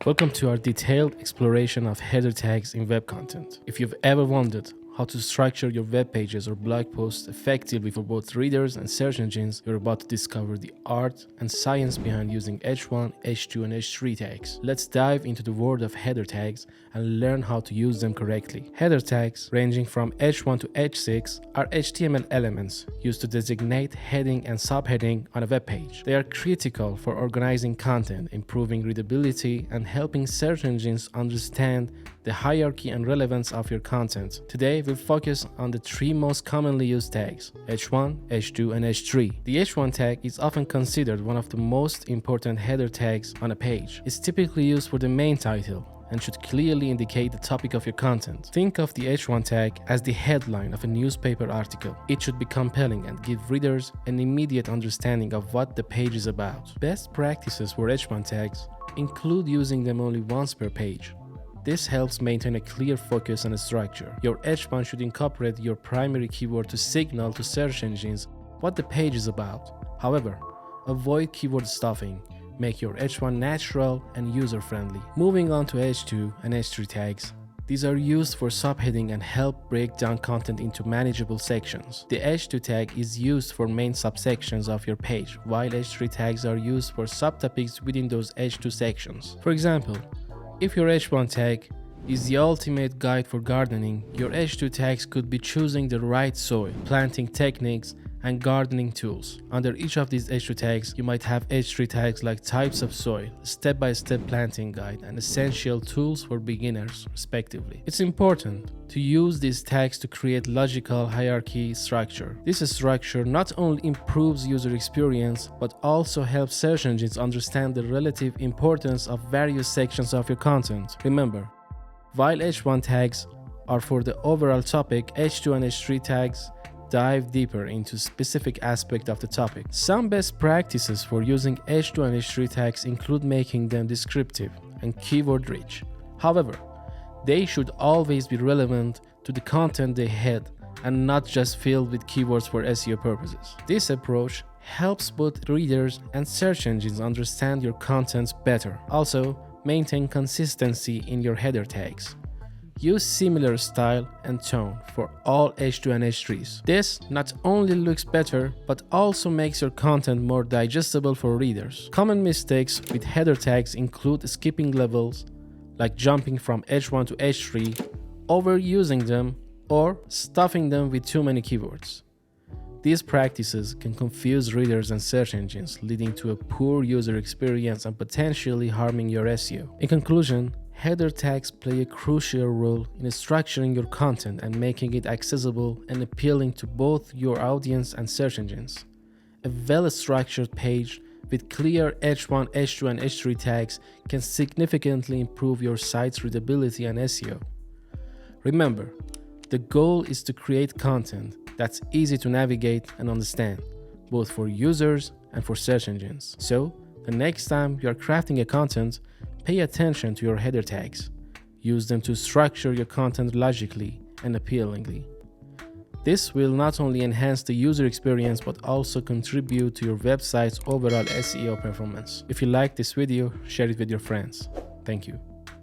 Welcome to our detailed exploration of header tags in web content. If you've ever wondered how to structure your web pages or blog posts effectively for both readers and search engines, you're about to discover the art and science behind using H1, H2, and H3 tags. Let's dive into the world of header tags and learn how to use them correctly. Header tags, ranging from H1 to H6, are HTML elements used to designate heading and subheading on a web page. They are critical for organizing content, improving readability, and helping search engines understand the hierarchy and relevance of your content. Today, we'll focus on the three most commonly used tags: H1, H2, and H3. The H1 tag is often considered one of the most important header tags on a page. It's typically used for the main title and should clearly indicate the topic of your content. Think of the H1 tag as the headline of a newspaper article. It should be compelling and give readers an immediate understanding of what the page is about. Best practices for H1 tags include using them only once per page. This helps maintain a clear focus and a structure. Your H1 should incorporate your primary keyword to signal to search engines what the page is about. However, avoid keyword stuffing. Make your H1 natural and user-friendly. Moving on to H2 and H3 tags. These are used for subheading and help break down content into manageable sections. The H2 tag is used for main subsections of your page, while H3 tags are used for subtopics within those H2 sections. For example, if your H1 tag is the ultimate guide for gardening, your H2 tags could be choosing the right soil, planting techniques, and gardening tools. Under each of these H2 tags, you might have H3 tags like types of soil, step-by-step planting guide, and essential tools for beginners, respectively. It's important to use these tags to create logical hierarchy structure. This structure not only improves user experience, but also helps search engines understand the relative importance of various sections of your content. Remember, while H1 tags are for the overall topic, H2 and H3 tags dive deeper into specific aspect of the topic. Some best practices for using H2 and H3 tags include making them descriptive and keyword rich. However, they should always be relevant to the content they head and not just filled with keywords for SEO purposes. This approach helps both readers and search engines understand your content better. Also, maintain consistency in your header tags. Use similar style and tone for all H2 and H3s. This not only looks better, but also makes your content more digestible for readers. Common mistakes with header tags include skipping levels, like jumping from H1 to H3, overusing them, or stuffing them with too many keywords. These practices can confuse readers and search engines, leading to a poor user experience and potentially harming your SEO. In conclusion, header tags play a crucial role in structuring your content and making it accessible and appealing to both your audience and search engines. A well-structured page with clear H1, H2, and H3 tags can significantly improve your site's readability and SEO. Remember, the goal is to create content that's easy to navigate and understand, both for users and for search engines. So, the next time you are crafting a content, pay attention to your header tags. Use them to structure your content logically and appealingly. This will not only enhance the user experience but also contribute to your website's overall SEO performance. If you like this video, share it with your friends. Thank you.